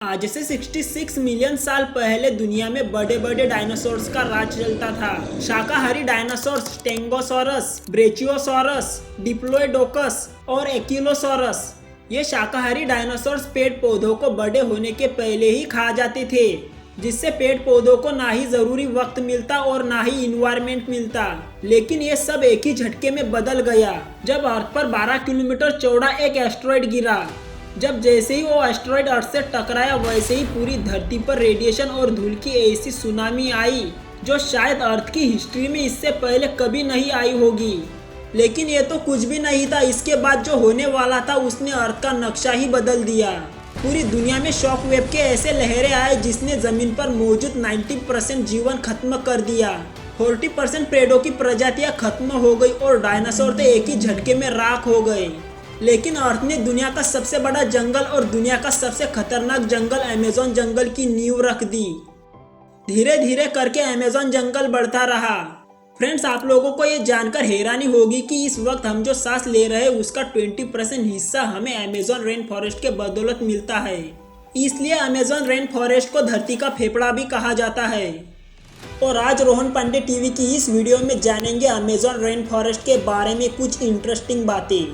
आज से 66 मिलियन साल पहले दुनिया में बड़े बड़े डायनासोर्स का राज चलता था। शाकाहारी डायनासोर्स स्टेगोसॉरस, ब्रेचियोसॉरस, डिप्लोडोकस और एकिलोसॉरस। ये शाकाहारी डायनासोर्स पेड़ पौधों को बड़े होने के पहले ही खा जाते थे, जिससे पेड़ पौधों को ना ही जरूरी वक्त मिलता और ना ही इन्वायरमेंट मिलता। लेकिन ये सब एक ही झटके में बदल गया जब अर्थ पर 12 किलोमीटर चौड़ा एक एस्टेरॉयड गिरा। जब जैसे ही वो एस्टेरॉयड अर्थ से टकराया, वैसे ही पूरी धरती पर रेडिएशन और धूल की ऐसी सुनामी आई जो शायद अर्थ की हिस्ट्री में इससे पहले कभी नहीं आई होगी। लेकिन ये तो कुछ भी नहीं था। इसके बाद जो होने वाला था उसने अर्थ का नक्शा ही बदल दिया। पूरी दुनिया में शॉक वेव के ऐसे लहरें आए जिसने जमीन पर मौजूद 90% जीवन खत्म कर दिया। 40% पेड़ों की प्रजातियां खत्म हो गई और डायनासोर तो एक ही झटके में राख हो गए। लेकिन अर्थ ने दुनिया का सबसे बड़ा जंगल और दुनिया का सबसे खतरनाक जंगल अमेज़न जंगल की नींव रख दी। धीरे धीरे करके अमेज़न जंगल बढ़ता रहा। फ्रेंड्स, आप लोगों को ये जानकर हैरानी होगी कि इस वक्त हम जो सांस ले रहे हैं उसका 20% हिस्सा हमें अमेज़न रेन फॉरेस्ट के बदौलत मिलता है। इसलिए अमेज़न रेन फॉरेस्ट को धरती का फेफड़ा भी कहा जाता है। और आज रोहन पांडे टीवी की इस वीडियो में जानेंगे अमेज़न रेन फॉरेस्ट के बारे में कुछ इंटरेस्टिंग बातें।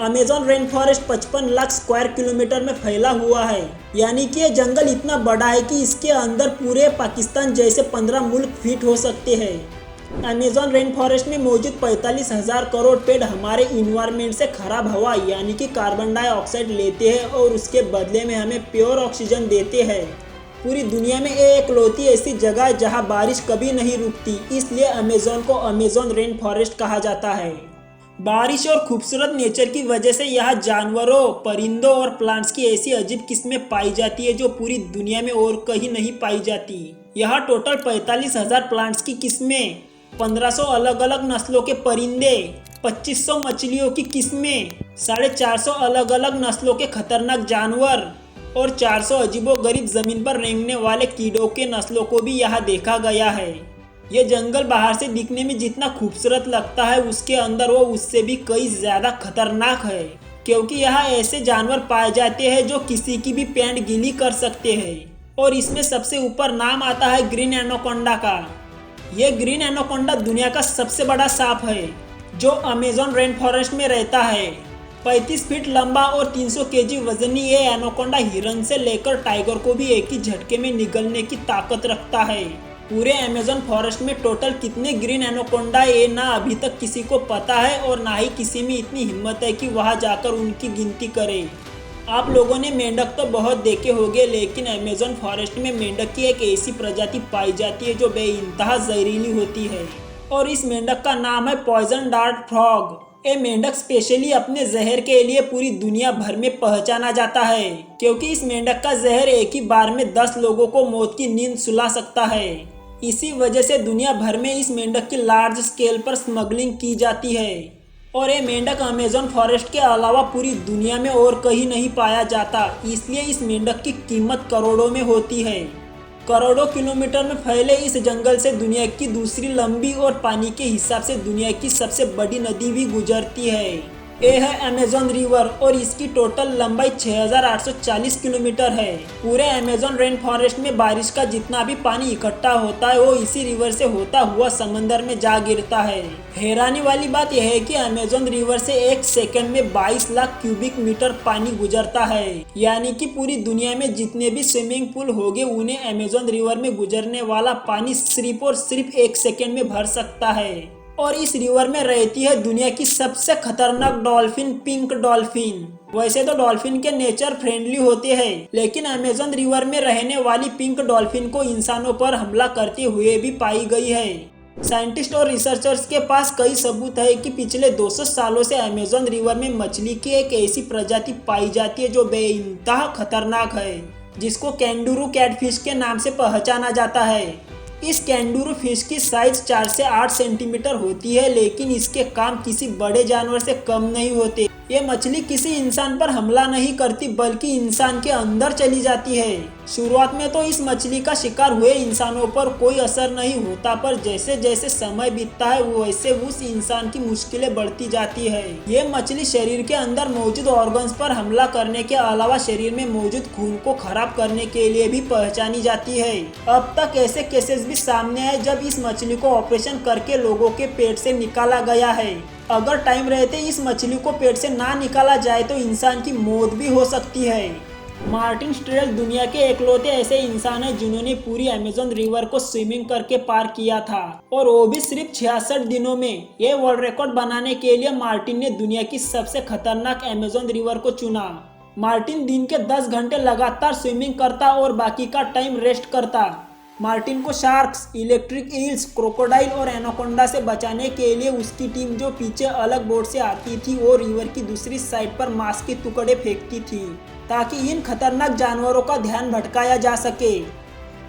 Amazon rain forest 55 lakh square kilometre में फैला हुआ है, यानी कि यह जंगल इतना बड़ा है कि इसके अंदर पूरे पाकिस्तान जैसे 15 मुल्क फिट हो सकते हैं। अमेज़न रेन फॉरेस्ट में मौजूद 45,000 करोड़ पेड़ हमारे इन्वायरमेंट से खराब हवा यानी कि कार्बन डाइऑक्साइड लेते हैं और उसके बदले में हमें प्योर ऑक्सीजन देते हैं। पूरी दुनिया में एकलौती ऐसी जगह है जहाँ बारिश कभी नहीं रुकती, इसलिए अमेज़न को अमेज़न रेन फॉरेस्ट कहा जाता है। बारिश और खूबसूरत नेचर की वजह से यहाँ जानवरों, परिंदों और प्लांट्स की ऐसी अजीब किस्में पाई जाती है जो पूरी दुनिया में और कहीं नहीं पाई जाती। यहाँ टोटल 45,000 प्लांट्स की किस्में, 1500 अलग अलग नस्लों के परिंदे, 2500 मछलियों की किस्में, 450 अलग अलग नस्लों के खतरनाक जानवर और 400 अजीबोगरीब जमीन पर रेंगने वाले कीड़ों के नस्लों को भी यहाँ देखा गया है। ये जंगल बाहर से दिखने में जितना खूबसूरत लगता है उसके अंदर वो उससे भी कई ज़्यादा खतरनाक है, क्योंकि यहाँ ऐसे जानवर पाए जाते हैं जो किसी की भी पैंट गीली कर सकते हैं। और इसमें सबसे ऊपर नाम आता है ग्रीन एनाकोंडा का। ये ग्रीन एनाकोंडा दुनिया का सबसे बड़ा सांप है जो अमेज़न रेन फॉरेस्ट में रहता है। 35 फीट लंबा और 300 केजी वजनी ये एनाकोंडा हिरन से लेकर टाइगर को भी एक ही झटके में निगलने की ताकत रखता है। पूरे अमेज़न फॉरेस्ट में टोटल कितने ग्रीन एनाकोंडा है ये ना अभी तक किसी को पता है और ना ही किसी में इतनी हिम्मत है कि वहां जाकर उनकी गिनती करे। आप लोगों ने मेंढक तो बहुत देखे होंगे, लेकिन अमेज़न फॉरेस्ट में मेंढक की एक ऐसी प्रजाति पाई जाती है जो बेइंतहा जहरीली होती है और इस मेंढक का नाम है पॉइजन डार्ट फ्रॉग। ये मेंढक स्पेशली अपने जहर के लिए पूरी दुनिया भर में पहचाना जाता है, क्योंकि इस मेंढक का जहर एक ही बार में 10 लोगों को मौत की नींद सुला सकता है। इसी वजह से दुनिया भर में इस मेंढक की लार्ज स्केल पर स्मगलिंग की जाती है और ये मेंढक अमेज़न फॉरेस्ट के अलावा पूरी दुनिया में और कहीं नहीं पाया जाता। इसलिए इस मेंढक की कीमत करोड़ों में होती है। करोड़ों किलोमीटर में फैले इस जंगल से दुनिया की दूसरी लंबी और पानी के हिसाब से दुनिया की सबसे बड़ी नदी भी गुजरती है। ये है अमेज़न रिवर और इसकी टोटल लंबाई 6,840 किलोमीटर है। पूरे अमेज़न रेन फॉरेस्ट में बारिश का जितना भी पानी इकट्ठा होता है वो इसी रिवर से होता हुआ समंदर में जा गिरता है। हैरानी वाली बात यह है कि अमेज़न रिवर से एक सेकंड में 22 लाख क्यूबिक मीटर पानी गुजरता है, यानी कि पूरी दुनिया में जितने भी स्विमिंग पूल होंगे उन्हें अमेज़न रिवर में गुजरने वाला पानी सिर्फ और सिर्फ एक सेकंड में भर सकता है। और इस रिवर में रहती है दुनिया की सबसे खतरनाक डॉल्फिन, पिंक डॉल्फिन। वैसे तो डॉल्फिन के नेचर फ्रेंडली होते हैं, लेकिन अमेज़न रिवर में रहने वाली पिंक डॉल्फिन को इंसानों पर हमला करते हुए भी पाई गई है। साइंटिस्ट और रिसर्चर्स के पास कई सबूत है कि पिछले 200 सालों से अमेज़न रिवर में मछली की एक ऐसी प्रजाति पाई जाती है जो बेइंतहा खतरनाक है, जिसको कैंगुरू कैटफिश के नाम से पहचाना जाता है। इस कैंगुरू फिश की साइज 4 से 8 सेंटीमीटर होती है, लेकिन इसके काम किसी बड़े जानवर से कम नहीं होते। ये मछली किसी इंसान पर हमला नहीं करती बल्कि इंसान के अंदर चली जाती है। शुरुआत में तो इस मछली का शिकार हुए इंसानों पर कोई असर नहीं होता, पर जैसे जैसे समय बीतता है वैसे उस इंसान की मुश्किलें बढ़ती जाती है। ये मछली शरीर के अंदर मौजूद ऑर्गन्स पर हमला करने के अलावा शरीर में मौजूद खून को खराब करने के लिए भी पहचानी जाती है। अब तक ऐसे केसेस भी सामने आए जब इस मछली को ऑपरेशन करके लोगों के पेट से निकाला गया है। अगर टाइम रहते इस मछली को पेट से ना निकाला जाए तो इंसान की मौत भी हो सकती है। मार्टिन स्ट्रेल दुनिया के एकलौते ऐसे इंसान हैं जिन्होंने पूरी अमेज़न रिवर को स्विमिंग करके पार किया था, और वो भी सिर्फ 66 दिनों में। ये वर्ल्ड रिकॉर्ड बनाने के लिए मार्टिन ने दुनिया की सबसे खतरनाक अमेज़न रिवर को चुना। मार्टिन दिन के 10 घंटे लगातार स्विमिंग करता और बाकी का टाइम रेस्ट करता। मार्टिन को शार्क्स, इलेक्ट्रिक ईल्स, क्रोकोडाइल और एनाकोंडा से बचाने के लिए उसकी टीम जो पीछे अलग बोट से आती थी वो रिवर की दूसरी साइड पर मांस के टुकड़े फेंकती थी ताकि इन खतरनाक जानवरों का ध्यान भटकाया जा सके।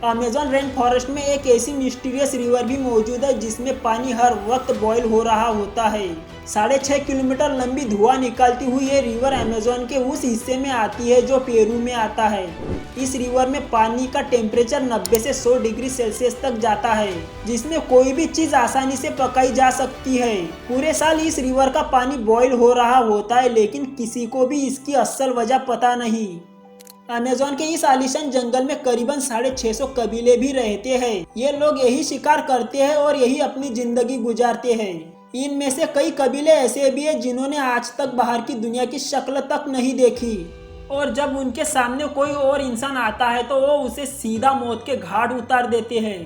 अमेज़न रेन फॉरेस्ट में एक ऐसी मिस्टीरियस रिवर भी मौजूद है जिसमें पानी हर वक्त बॉयल हो रहा होता है। 6.5 किलोमीटर लंबी धुआं निकालती हुई ये रिवर अमेज़न के उस हिस्से में आती है जो पेरू में आता है। इस रिवर में पानी का टेम्परेचर 90 से 100 डिग्री सेल्सियस तक जाता है, जिसमें कोई भी चीज आसानी से पकाई जा सकती है। पूरे साल इस रिवर का पानी बॉयल हो रहा होता है, लेकिन किसी को भी इसकी असल वजह पता नहीं। अमेज़न के इस आलीशान जंगल में करीबन 650 कबीले भी रहते हैं। ये लोग यही शिकार करते हैं और यही अपनी जिंदगी गुजारते हैं। इनमें से कई कबीले ऐसे भी हैं जिन्होंने आज तक बाहर की दुनिया की शक्ल तक नहीं देखी, और जब उनके सामने कोई और इंसान आता है तो वो उसे सीधा मौत के घाट उतार देते हैं,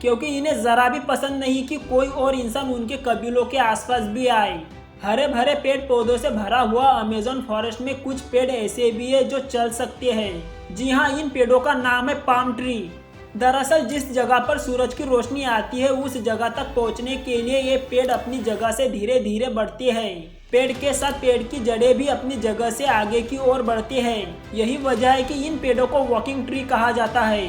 क्योंकि इन्हें जरा भी पसंद नहीं कि कोई और इंसान उनके कबीलों के आसपास भी आए। हरे भरे पेड़ पौधों से भरा हुआ अमेज़न फॉरेस्ट में कुछ पेड़ ऐसे भी है जो चल सकते हैं। जी हाँ, इन पेड़ों का नाम है पाम ट्री। दरअसल जिस जगह पर सूरज की रोशनी आती है उस जगह तक पहुंचने के लिए ये पेड़ अपनी जगह से धीरे धीरे बढ़ते हैं। पेड़ के साथ पेड़ की जड़ें भी अपनी जगह से आगे की ओर बढ़ते हैं। यही वजह है कि इन पेड़ों को वॉकिंग ट्री कहा जाता है।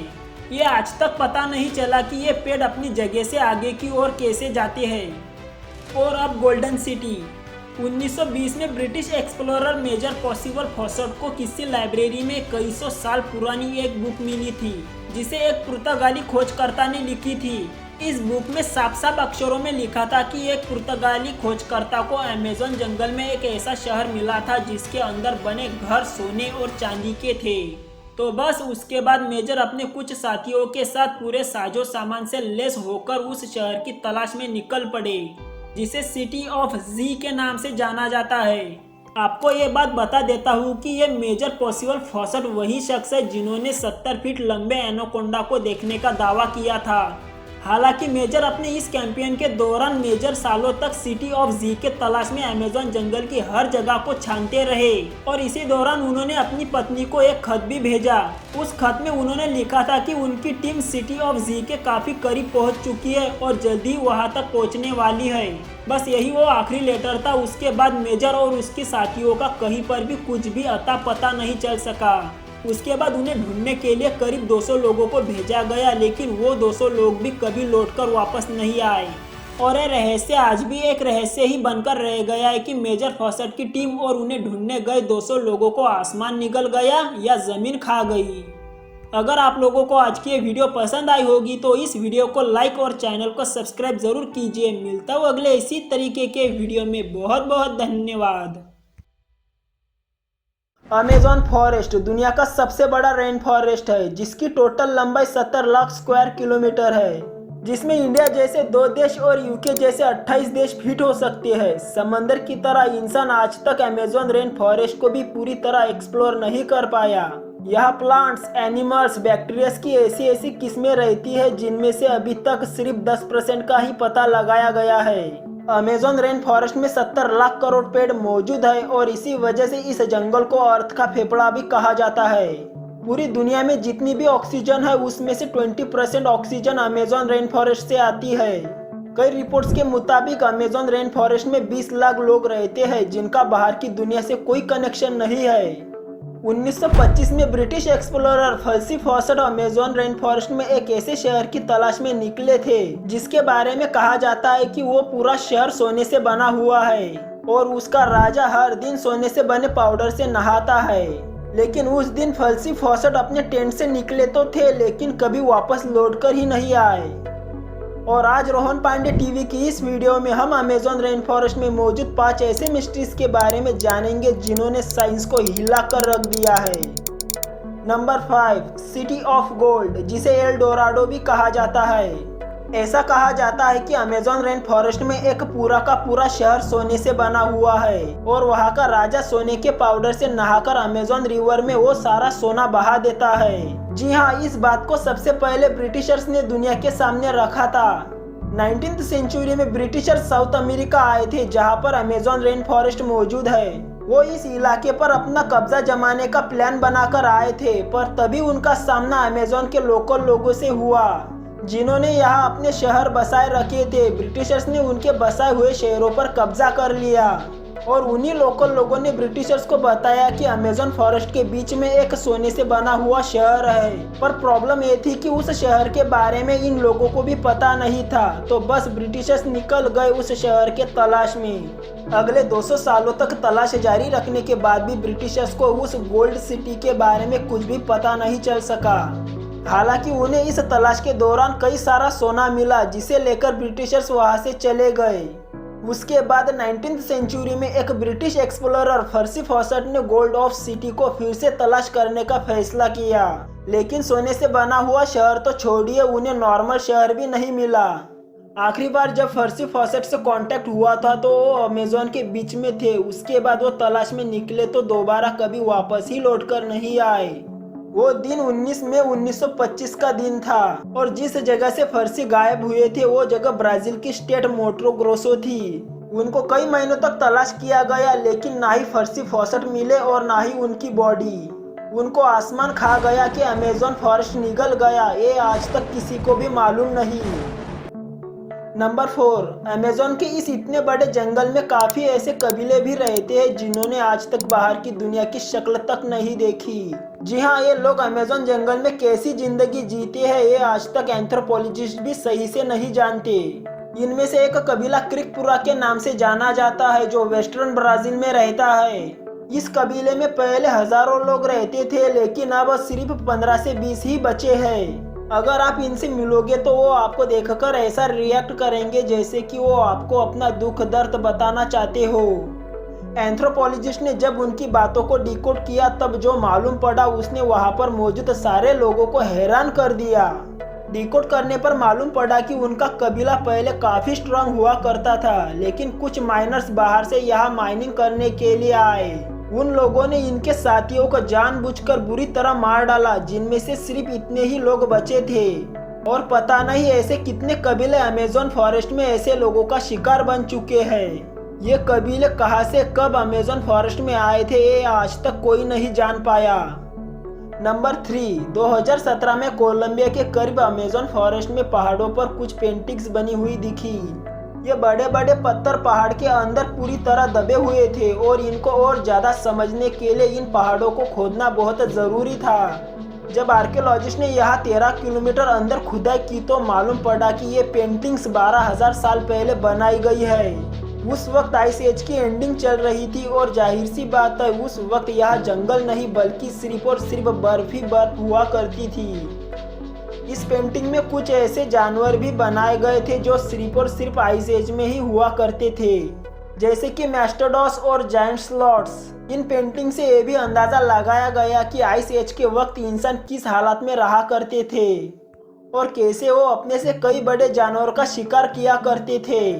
ये आज तक पता नहीं चला कि ये पेड़ अपनी जगह से आगे की ओर कैसे जाते हैं। और अब गोल्डन सिटी। 1920 में British explorer major Percival Fawcett को किसी लाइब्रेरी में कई सौ साल पुरानी एक बुक मिली थी जिसे एक पुर्तगाली खोजकर्ता ने लिखी थी। इस बुक में साफ साफ अक्षरों में लिखा था कि एक पुर्तगाली खोजकर्ता को अमेज़न जंगल में एक ऐसा शहर मिला था जिसके अंदर बने घर सोने और चांदी के थे। तो बस उसके बाद मेजर अपने कुछ साथियों के साथ पूरे साजो सामान से लैस होकर उस शहर की तलाश में निकल पड़े, जिसे सिटी ऑफ जी के नाम से जाना जाता है। आपको ये बात बता देता हूँ कि ये मेजर पर्सिवल फॉसेट वही शख्स है जिन्होंने 70 फीट लंबे एनाकोंडा को देखने का दावा किया था। हालांकि मेजर अपने इस कैंपेन के दौरान मेजर सालों तक सिटी ऑफ जी के तलाश में अमेज़न जंगल की हर जगह को छानते रहे, और इसी दौरान उन्होंने अपनी पत्नी को एक खत भी भेजा। उस खत में उन्होंने लिखा था कि उनकी टीम सिटी ऑफ जी के काफी करीब पहुंच चुकी है और जल्दी वहां तक पहुंचने वाली है। बस यही वो आखिरी लेटर था। उसके बाद मेजर और उसके साथियों का कहीं पर भी कुछ भी अता पता नहीं चल सका। उसके बाद उन्हें ढूंढने के लिए करीब 200 लोगों को भेजा गया, लेकिन वो 200 लोग भी कभी लौटकर वापस नहीं आए। और ये रहस्य आज भी एक रहस्य ही बनकर रह गया है कि मेजर फॉसेट की टीम और उन्हें ढूंढने गए 200 लोगों को आसमान निगल गया या जमीन खा गई। अगर आप लोगों को आज की ये वीडियो पसंद आई होगी तो इस वीडियो को लाइक और चैनल को सब्सक्राइब जरूर कीजिए। मिलता हूँ अगले इसी तरीके के वीडियो में। बहुत बहुत धन्यवाद। अमेज़न फॉरेस्ट दुनिया का सबसे बड़ा रेन फॉरेस्ट है जिसकी टोटल लंबाई 70 लाख स्क्वायर किलोमीटर है, जिसमें इंडिया जैसे 2 देश और यूके जैसे 28 देश फिट हो सकते हैं। समंदर की तरह इंसान आज तक अमेज़न रेन फॉरेस्ट को भी पूरी तरह एक्सप्लोर नहीं कर पाया। यहाँ प्लांट्स, एनिमल्स, बैक्टीरियाज की ऐसी किस्में रहती है जिनमें से अभी तक सिर्फ 10% का ही पता लगाया गया है। अमेज़न रेन फॉरेस्ट में 70 लाख करोड़ पेड़ मौजूद है और इसी वजह से इस जंगल को अर्थ का फेफड़ा भी कहा जाता है। पूरी दुनिया में जितनी भी ऑक्सीजन है उसमें से 20% ऑक्सीजन अमेज़न रेन फॉरेस्ट से आती है। कई रिपोर्ट्स के मुताबिक अमेज़न रेन फॉरेस्ट में 20 लाख लोग रहते हैं जिनका बाहर की दुनिया से कोई कनेक्शन नहीं है। 1925 में ब्रिटिश एक्सप्लोरर पर्सी फॉसेट अमेज़न रेन फॉरेस्ट में एक ऐसे शहर की तलाश में निकले थे जिसके बारे में कहा जाता है कि वो पूरा शहर सोने से बना हुआ है और उसका राजा हर दिन सोने से बने पाउडर से नहाता है। लेकिन उस दिन फर्सी फॉसेट अपने टेंट से निकले तो थे, लेकिन कभी वापस लौट कर ही नहीं आए। और आज रोहन पांडे टीवी की इस वीडियो में हम अमेज़न रेन फॉरेस्ट में मौजूद 5 ऐसे मिस्ट्रीज के बारे में जानेंगे जिन्होंने साइंस को हिला कर रख दिया है। नंबर 5, सिटी ऑफ गोल्ड, जिसे एल डोराडो भी कहा जाता है। ऐसा कहा जाता है कि अमेज़न रेन फॉरेस्ट में एक पूरा का पूरा शहर सोने से बना हुआ है और वहाँ का राजा सोने के पाउडर से नहाकर अमेज़न रिवर में वो सारा सोना बहा देता है। जी हाँ, इस बात को सबसे पहले ब्रिटिशर्स ने दुनिया के सामने रखा था। 19th सेंचुरी में ब्रिटिशर्स साउथ अमेरिका आए थे, जहाँ पर अमेज़न रेन फॉरेस्ट मौजूद है। वो इस इलाके पर अपना कब्जा जमाने का प्लान बनाकर आए थे, पर तभी उनका सामना अमेज़न के लोकल लोगों से हुआ, जिन्होंने यहाँ अपने शहर बसाए रखे थे। ब्रिटिशर्स ने उनके बसाए हुए शहरों पर कब्जा कर लिया और उन्हीं लोकल लोगों ने ब्रिटिशर्स को बताया कि अमेज़न फॉरेस्ट के बीच में एक सोने से बना हुआ शहर है। पर प्रॉब्लम ये थी कि उस शहर के बारे में इन लोगों को भी पता नहीं था, तो बस ब्रिटिशर्स निकल गए उस शहर के तलाश में। अगले 200 सालों तक तलाश जारी रखने के बाद भी ब्रिटिशर्स को उस गोल्ड सिटी के बारे में कुछ भी पता नहीं चल सका। हालांकि उन्हें इस तलाश के दौरान कई सारा सोना मिला, जिसे लेकर ब्रिटिशर्स वहां से चले गए। उसके बाद 19th सेंचुरी में एक ब्रिटिश एक्सप्लोरर फर्सी फॉसेट ने गोल्ड ऑफ सिटी को फिर से तलाश करने का फैसला किया, लेकिन सोने से बना हुआ शहर तो छोड़िए, उन्हें नॉर्मल शहर भी नहीं मिला। आखिरी बार जब फर्सी फॉसेट से कांटेक्ट हुआ था तो वो अमेज़न के बीच में थे। उसके बाद वो तलाश में निकले तो दोबारा कभी वापस ही लौटकर नहीं आए। वो दिन 19 मई 1925 का दिन था और जिस जगह से फर्सी गायब हुए थे वो जगह ब्राजील की स्टेट मोटो ग्रोसो थी। उनको कई महीनों तक तलाश किया गया, लेकिन ना ही फर्सी फॉसेट मिले और ना ही उनकी बॉडी। उनको आसमान खा गया कि अमेज़न फॉरेस्ट निगल गया, ये आज तक किसी को भी मालूम नहीं। नंबर 4, अमेज़न के इस इतने बड़े जंगल में काफ़ी ऐसे कबीले भी रहते हैं जिन्होंने आज तक बाहर की दुनिया की शक्ल तक नहीं देखी। जी हाँ, ये लोग अमेज़न जंगल में कैसी जिंदगी जीते हैं ये आज तक एंथ्रोपोलॉजिस्ट भी सही से नहीं जानते। इनमें से एक कबीला क्रिकपुरा के नाम से जाना जाता है, जो वेस्टर्न ब्राज़ील में रहता है। इस कबीले में पहले हजारों लोग रहते थे, लेकिन अब सिर्फ 15 से 20 ही बचे हैं। अगर आप इनसे मिलोगे तो वो आपको देखकर ऐसा रिएक्ट करेंगे जैसे कि वो आपको अपना दुख दर्द बताना चाहते हो। एंथ्रोपोलॉजिस्ट ने जब उनकी बातों को डिकोड किया तब जो मालूम पड़ा उसने वहां पर मौजूद सारे लोगों को हैरान कर दिया। डिकोड करने पर मालूम पड़ा कि उनका कबीला पहले काफी स्ट्रांग हुआ करता था, लेकिन कुछ माइनर्स बाहर से यहाँ माइनिंग करने के लिए आए। उन लोगों ने इनके साथियों को जानबूझकर बुरी तरह मार डाला, जिनमें से सिर्फ इतने ही लोग बचे थे। और पता नहीं ऐसे कितने कबीले अमेज़न फॉरेस्ट में ऐसे लोगों का शिकार बन चुके हैं। ये कबीले कहां से कब अमेज़न फॉरेस्ट में आए थे ये आज तक कोई नहीं जान पाया। नंबर 3, 2017 में कोलंबिया के करीब अमेज़न फॉरेस्ट में पहाड़ों पर कुछ पेंटिंग्स बनी हुई दिखी। ये बड़े बड़े पत्थर पहाड़ के अंदर पूरी तरह दबे हुए थे और इनको और ज़्यादा समझने के लिए इन पहाड़ों को खोदना बहुत ज़रूरी था। जब आर्कियोलॉजिस्ट ने यहाँ 13 किलोमीटर अंदर खुदाई की तो मालूम पड़ा कि ये पेंटिंग्स 12,000 साल पहले बनाई गई है। उस वक्त आइस एज की एंडिंग चल रही थी और जाहिर सी बात है उस वक्त यहाँ जंगल नहीं बल्कि सिर्फ और सिर्फ बर्फ ही बर्फ हुआ करती थी। इस पेंटिंग में कुछ ऐसे जानवर भी बनाए गए थे जो सिर्फ और सिर्फ आइस एज में ही हुआ करते थे, जैसे कि मैस्टोडॉस और जायंट स्लॉट्स। इन पेंटिंग से ये भी अंदाजा लगाया गया कि आइस एज के वक्त इंसान किस हालत में रहा करते थे और कैसे वो अपने से कई बड़े जानवरों का शिकार किया करते थे।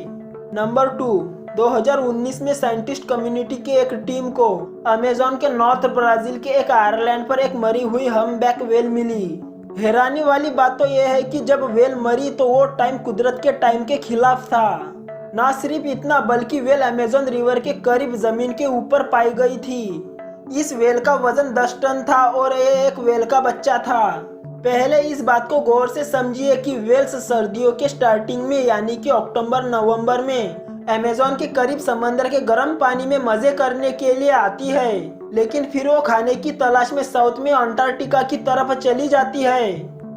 नंबर 2, 2019 में साइंटिस्ट कम्युनिटी के एक टीम को अमेज़न के नॉर्थ ब्राजील के एक आयरलैंड पर एक मरी हुई हम्बैक व्हेल मिली। हैरानी वाली बात तो यह है कि जब व्हेल मरी तो वो टाइम कुदरत के टाइम के खिलाफ था। ना सिर्फ इतना बल्कि व्हेल अमेज़न रिवर के करीब जमीन के ऊपर पाई गई थी। इस व्हेल का वजन 10 टन था और ये एक व्हेल का बच्चा था। पहले इस बात को गौर से समझिए कि व्हेल्स सर्दियों के स्टार्टिंग में यानी कि अक्टूबर नवंबर में अमेज़न के करीब समंदर के गर्म पानी में मजे करने के लिए आती है, लेकिन फिर वो खाने की तलाश में साउथ में अंटार्कटिका की तरफ चली जाती है।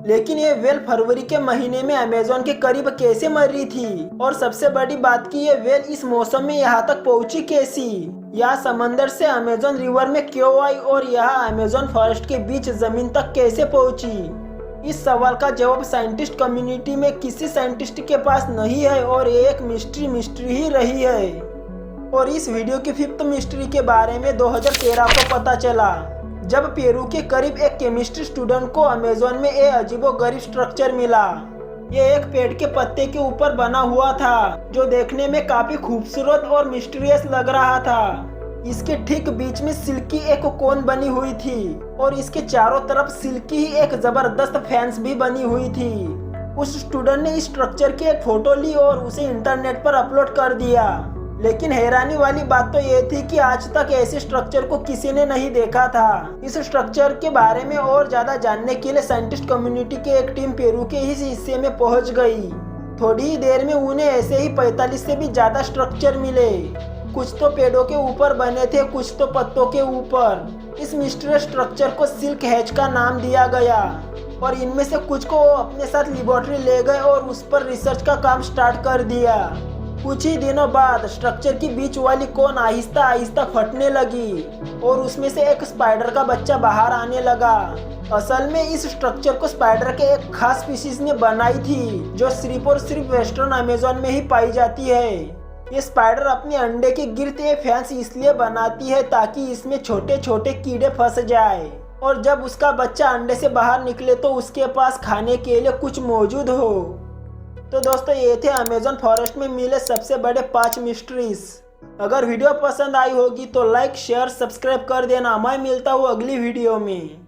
लेकिन ये व्हेल फरवरी के महीने में अमेज़न के करीब कैसे मर रही थी और सबसे बड़ी बात कि ये व्हेल इस मौसम में यहाँ तक पहुंची कैसी। यह समंदर से अमेज़न रिवर में क्यों आई और यह अमेज़न फॉरेस्ट के बीच जमीन तक कैसे पहुंची? इस सवाल का जवाब साइंटिस्ट कम्युनिटी में किसी साइंटिस्ट के पास नहीं है और ये एक मिस्ट्री ही रही है। और इस वीडियो की फिफ्थ मिस्ट्री के बारे में 2013 को पता चला, जब पेरू के करीब एक केमिस्ट्री स्टूडेंट को अमेज़न में एक अजीबोगरीब स्ट्रक्चर मिला। ये एक पेड़ के पत्ते के ऊपर बना हुआ था, जो देखने में काफी खूबसूरत और मिस्टीरियस लग रहा था। इसके ठीक बीच में सिल्की एक कोन बनी हुई थी और इसके चारों तरफ सिल्की ही एक जबरदस्त फैंस भी बनी हुई थी। उस स्टूडेंट ने इस स्ट्रक्चर की एक फोटो ली और उसे इंटरनेट पर अपलोड कर दिया। लेकिन हैरानी वाली बात तो ये थी कि आज तक ऐसे स्ट्रक्चर को किसी ने नहीं देखा था। इस स्ट्रक्चर के बारे में और ज्यादा जानने के लिए साइंटिस्ट कम्युनिटी की एक टीम पेरू के इस हिस्से में पहुंच गई। थोड़ी ही देर में उन्हें ऐसे ही 45 से भी ज्यादा स्ट्रक्चर मिले। कुछ तो पेड़ों के ऊपर बने थे, कुछ तो पत्तों के ऊपर। इस मिस्टीरियस स्ट्रक्चर को सिल्क हैच का नाम दिया गया और इनमें से कुछ को अपने साथ लेबोरेटरी ले गए और उस पर रिसर्च का काम स्टार्ट कर दिया। कुछ ही दिनों बाद स्ट्रक्चर की बीच वाली कोन आहिस्ता आहिस्ता फटने लगी और उसमें से एक स्पाइडर का बच्चा बाहर आने लगा। असल में इस स्ट्रक्चर को स्पाइडर के एक खास स्पीशीज ने बनाई थी, जो सिर्फ और सिर्फ वेस्टर्न अमेज़न में ही पाई जाती है। ये स्पाइडर अपने अंडे के गिरते फैंस इसलिए बनाती है ताकि इसमें छोटे छोटे कीड़े फंस जाए और जब उसका बच्चा अंडे से बाहर निकले तो उसके पास खाने के लिए कुछ मौजूद हो। तो दोस्तों, ये थे अमेज़न फॉरेस्ट में मिले सबसे बड़े 5 मिस्ट्रीज। अगर वीडियो पसंद आई होगी तो लाइक शेयर सब्सक्राइब कर देना। मैं मिलता हूँ अगली वीडियो में।